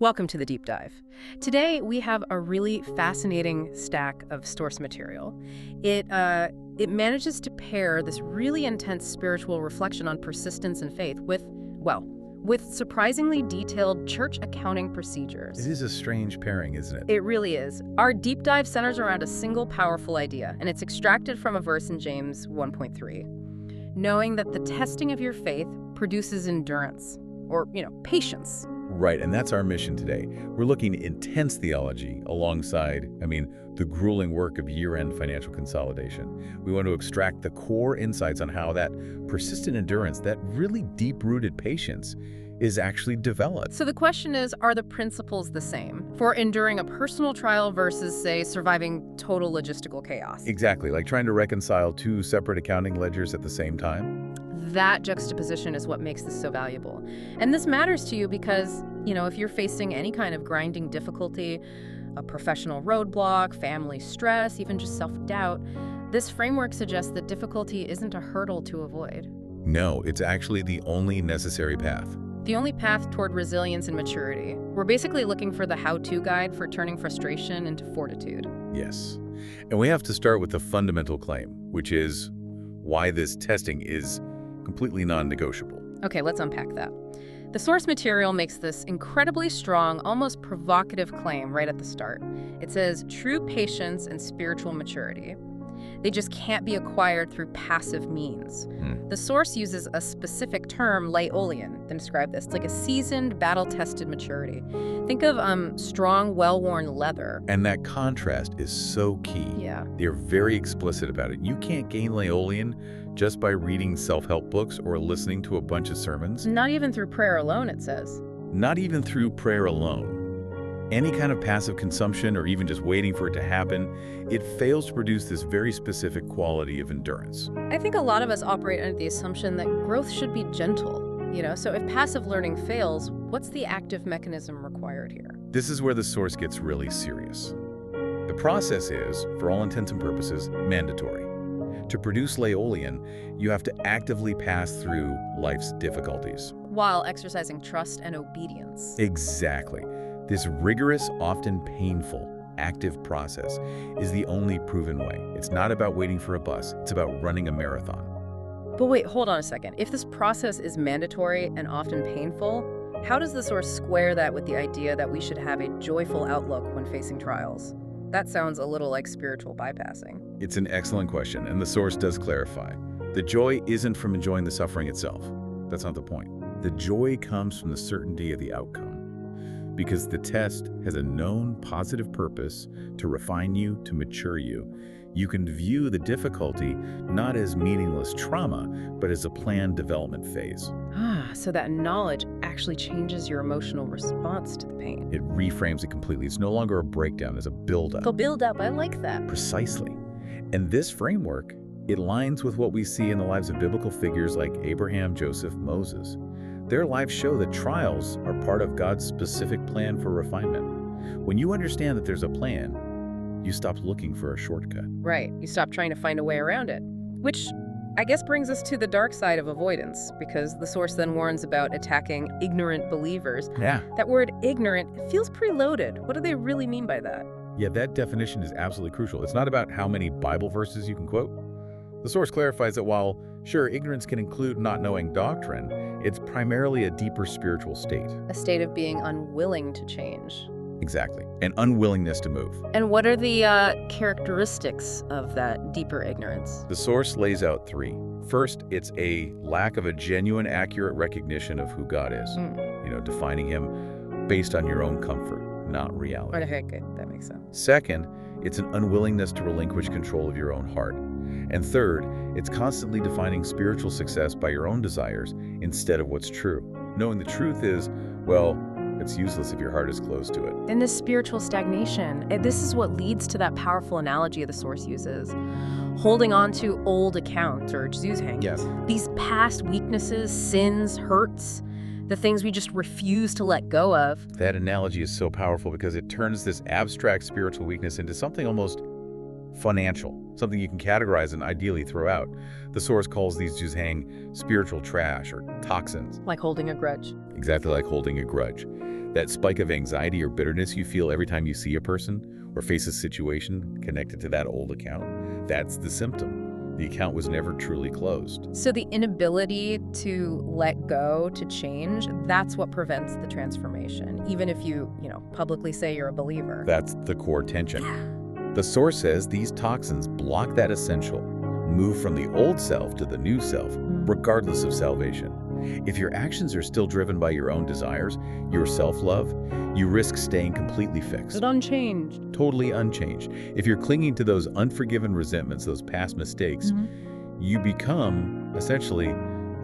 Welcome to the Deep Dive. Today, we have a really fascinating stack of source material. It manages to pair this really intense spiritual reflection on persistence and faith with surprisingly detailed church accounting procedures. It is a strange pairing, isn't it? It really is. Our deep dive centers around a single powerful idea, and it's extracted from a verse in James 1.3. Knowing that the testing of your faith produces endurance, or, patience. Right, and that's our mission today. We're looking at intense theology alongside, the grueling work of year-end financial consolidation. We want to extract the core insights on how that persistent endurance, that really deep-rooted patience, is actually developed. So the question is, are the principles the same for enduring a personal trial versus, say, surviving total logistical chaos? Exactly, like trying to reconcile two separate accounting ledgers at the same time. That juxtaposition is what makes this so valuable. And this matters to you because, if you're facing any kind of grinding difficulty, a professional roadblock, family stress, even just self-doubt, this framework suggests that difficulty isn't a hurdle to avoid. No, it's actually the only necessary path. The only path toward resilience and maturity. We're basically looking for the how-to guide for turning frustration into fortitude. Yes. And we have to start with the fundamental claim, which is why this testing is completely non-negotiable. Okay, let's unpack that. The source material makes this incredibly strong, almost provocative claim right at the start. It says, true patience and spiritual maturity. They just can't be acquired through passive means. The source uses a specific term, laolian, to describe this. It's like a seasoned, battle-tested maturity. Think of strong, well-worn leather. And that contrast is so key. Yeah. They're very explicit about it. You can't gain laolian just by reading self-help books or listening to a bunch of sermons. Not even through prayer alone, it says. Not even through prayer alone. Any kind of passive consumption or even just waiting for it to happen, it fails to produce this very specific quality of endurance. I think a lot of us operate under the assumption that growth should be gentle. So if passive learning fails, what's the active mechanism required here? This is where the source gets really serious. The process is, for all intents and purposes, mandatory. To produce laolian, you have to actively pass through life's difficulties. While exercising trust and obedience. Exactly. This rigorous, often painful, active process is the only proven way. It's not about waiting for a bus. It's about running a marathon. But wait, hold on a second. If this process is mandatory and often painful, how does the source square that with the idea that we should have a joyful outlook when facing trials? That sounds a little like spiritual bypassing. It's an excellent question, and the source does clarify. The joy isn't from enjoying the suffering itself. That's not the point. The joy comes from the certainty of the outcome. Because the test has a known positive purpose to refine you, to mature you. You can view the difficulty not as meaningless trauma, but as a planned development phase. So that knowledge actually changes your emotional response to the pain. It reframes it completely. It's no longer a breakdown, it's a build-up. The build-up, I like that. Precisely. And this framework, it aligns with what we see in the lives of biblical figures like Abraham, Joseph, Moses. Their lives show that trials are part of God's specific plan for refinement. When you understand that there's a plan, you stop looking for a shortcut. Right. You stop trying to find a way around it. Which, I guess, brings us to the dark side of avoidance, because the source then warns about attacking ignorant believers. Yeah. That word ignorant feels preloaded. What do they really mean by that? Yeah, that definition is absolutely crucial. It's not about how many Bible verses you can quote. The source clarifies that while, sure, ignorance can include not knowing doctrine, it's primarily a deeper spiritual state. A state of being unwilling to change. Exactly. An unwillingness to move. And what are the characteristics of that deeper ignorance? The source lays out three. First, it's a lack of a genuine, accurate recognition of who God is. Defining him based on your own comfort, not reality. Okay, good. That makes sense. Second, it's an unwillingness to relinquish control of your own heart. And third, it's constantly defining spiritual success by your own desires instead of what's true. Knowing the truth is, it's useless if your heart is closed to it. And this spiritual stagnation, this is what leads to that powerful analogy the source uses. Holding on to old accounts, or zuhang. Yes. These past weaknesses, sins, hurts, the things we just refuse to let go of. That analogy is so powerful because it turns this abstract spiritual weakness into something almost financial, something you can categorize and ideally throw out. The source calls these zuhang spiritual trash or toxins. Like holding a grudge. Exactly like holding a grudge. That spike of anxiety or bitterness you feel every time you see a person or face a situation connected to that old account, that's the symptom. The account was never truly closed. So the inability to let go, to change, that's what prevents the transformation, even if you publicly say you're a believer. That's the core tension. The source says these toxins block that essential move from the old self to the new self, regardless of salvation. If your actions are still driven by your own desires, your self-love, you risk staying completely fixed. But unchanged. Totally unchanged. If you're clinging to those unforgiven resentments, those past mistakes, you become essentially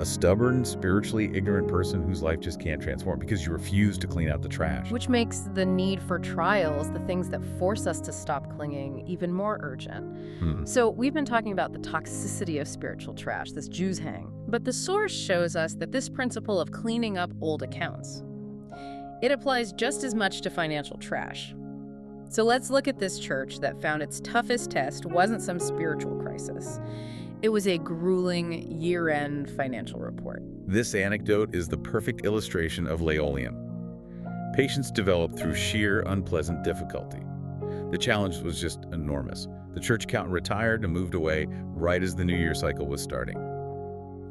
a stubborn, spiritually ignorant person whose life just can't transform because you refuse to clean out the trash. Which makes the need for trials, the things that force us to stop clinging, even more urgent. So we've been talking about the toxicity of spiritual trash, this Jews hang. But the source shows us that this principle of cleaning up old accounts, it applies just as much to financial trash. So let's look at this church that found its toughest test wasn't some spiritual crisis. It was a grueling year-end financial report. This anecdote is the perfect illustration of Laolian. Patience developed through sheer unpleasant difficulty. The challenge was just enormous. The church accountant retired and moved away right as the New Year cycle was starting.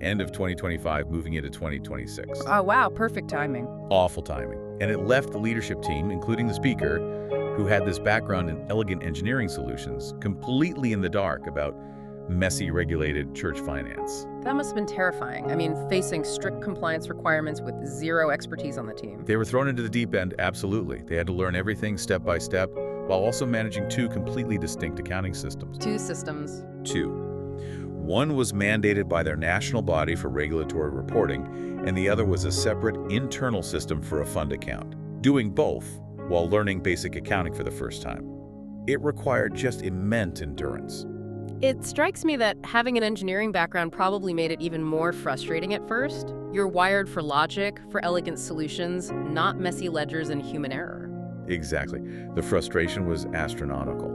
End of 2025, moving into 2026. Oh, wow, perfect timing. Awful timing. And it left the leadership team, including the speaker, who had this background in elegant engineering solutions, completely in the dark about messy, regulated church finance. That must have been terrifying. I mean, facing strict compliance requirements with zero expertise on the team. They were thrown into the deep end, absolutely. They had to learn everything step by step, while also managing two completely distinct accounting systems. Two systems. Two. One was mandated by their national body for regulatory reporting, and the other was a separate internal system for a fund account. Doing both while learning basic accounting for the first time. It required just immense endurance. It strikes me that having an engineering background probably made it even more frustrating at first. You're wired for logic, for elegant solutions, not messy ledgers and human error. Exactly. The frustration was astronomical.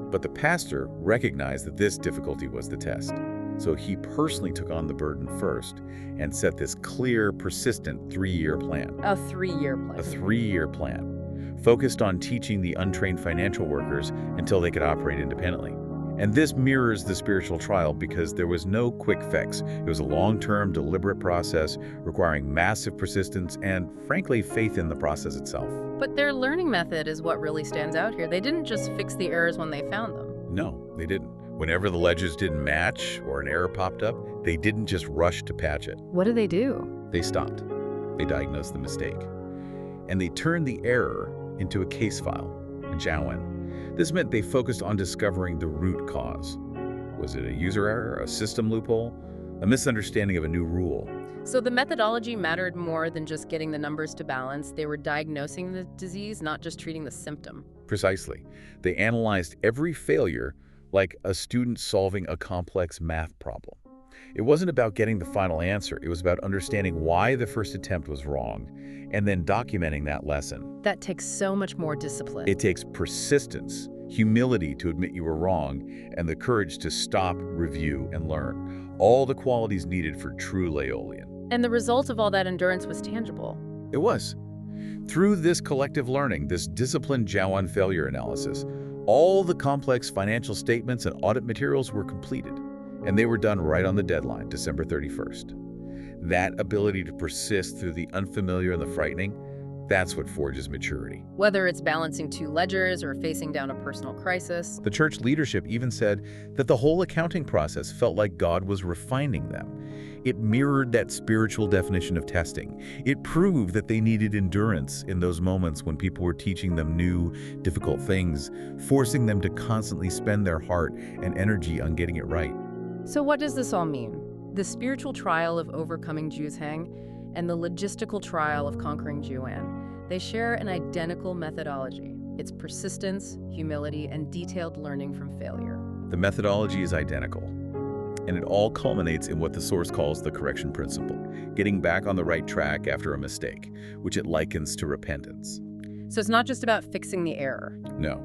But the pastor recognized that this difficulty was the test. So he personally took on the burden first and set this clear, persistent 3-year plan. A 3-year plan. A 3-year plan, focused on teaching the untrained financial workers until they could operate independently. And this mirrors the spiritual trial because there was no quick fix. It was a long-term, deliberate process requiring massive persistence and, frankly, faith in the process itself. But their learning method is what really stands out here. They didn't just fix the errors when they found them. No, they didn't. Whenever the ledgers didn't match or an error popped up, they didn't just rush to patch it. What did they do? They stopped. They diagnosed the mistake. And they turned the error into a case file, a JAWN. This meant they focused on discovering the root cause. Was it a user error, a system loophole, a misunderstanding of a new rule? So the methodology mattered more than just getting the numbers to balance. They were diagnosing the disease, not just treating the symptom. Precisely. They analyzed every failure like a student solving a complex math problem. It wasn't about getting the final answer. It was about understanding why the first attempt was wrong and then documenting that lesson. That takes so much more discipline. It takes persistence, humility to admit you were wrong, and the courage to stop, review, and learn. All the qualities needed for true Laolian. And the result of all that endurance was tangible. It was. Through this collective learning, this disciplined JAWN failure analysis, all the complex financial statements and audit materials were completed, and they were done right on the deadline, December 31st. That ability to persist through the unfamiliar and the frightening, that's what forges maturity. Whether it's balancing two ledgers or facing down a personal crisis. The church leadership even said that the whole accounting process felt like God was refining them. It mirrored that spiritual definition of testing. It proved that they needed endurance in those moments when people were teaching them new, difficult things, forcing them to constantly spend their heart and energy on getting it right. So what does this all mean? The spiritual trial of overcoming Jews hang and the logistical trial of conquering JAWN, they share an identical methodology. It's persistence, humility, and detailed learning from failure. The methodology is identical, and it all culminates in what the source calls the correction principle, getting back on the right track after a mistake, which it likens to repentance. So it's not just about fixing the error. No,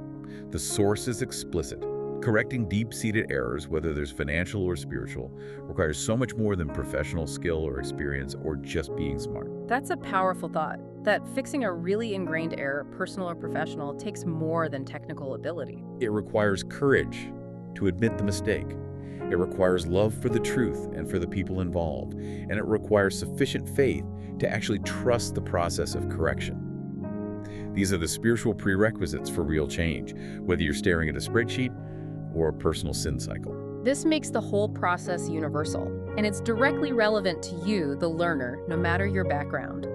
the source is explicit. Correcting deep-seated errors, whether there's financial or spiritual, requires so much more than professional skill or experience or just being smart. That's a powerful thought, that fixing a really ingrained error, personal or professional, takes more than technical ability. It requires courage to admit the mistake. It requires love for the truth and for the people involved, and it requires sufficient faith to actually trust the process of correction. These are the spiritual prerequisites for real change, whether you're staring at a spreadsheet or a personal sin cycle. This makes the whole process universal, and it's directly relevant to you, the learner, no matter your background.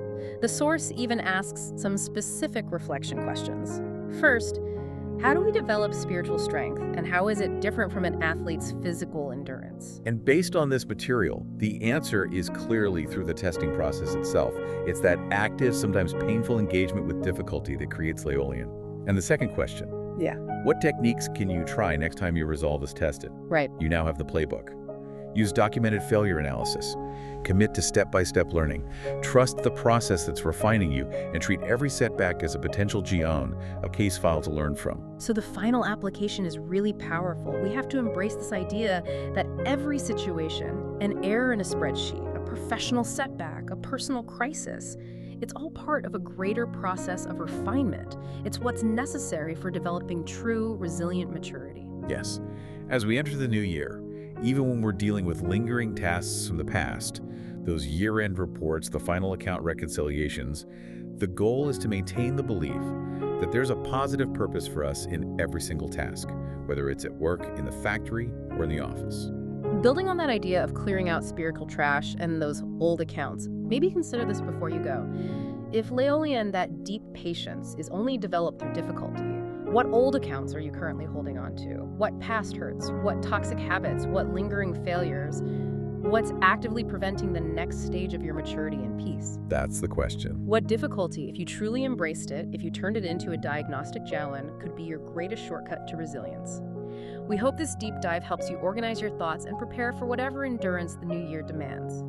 The source even asks some specific reflection questions. First, how do we develop spiritual strength, and how is it different from an athlete's physical endurance? And based on this material, the answer is clearly through the testing process itself. It's that active, sometimes painful engagement with difficulty that creates Leolian. And the second question, what techniques can you try next time your resolve is tested? Right. You now have the playbook. Use documented failure analysis. Commit to step-by-step learning. Trust the process that's refining you, and treat every setback as a potential geon, a case file to learn from. So the final application is really powerful. We have to embrace this idea that every situation, an error in a spreadsheet, a professional setback, a personal crisis, it's all part of a greater process of refinement. It's what's necessary for developing true, resilient maturity. Yes. As we enter the new year, even when we're dealing with lingering tasks from the past, those year-end reports, the final account reconciliations, the goal is to maintain the belief that there's a positive purpose for us in every single task, whether it's at work, in the factory, or in the office. Building on that idea of clearing out spiritual trash and those old accounts, maybe consider this before you go. If Leolian, that deep patience, is only developed through difficulty, what old accounts are you currently holding on to? What past hurts? What toxic habits? What lingering failures? What's actively preventing the next stage of your maturity and peace? That's the question. What difficulty, if you truly embraced it, if you turned it into a diagnostic Jowan, could be your greatest shortcut to resilience? We hope this deep dive helps you organize your thoughts and prepare for whatever endurance the new year demands.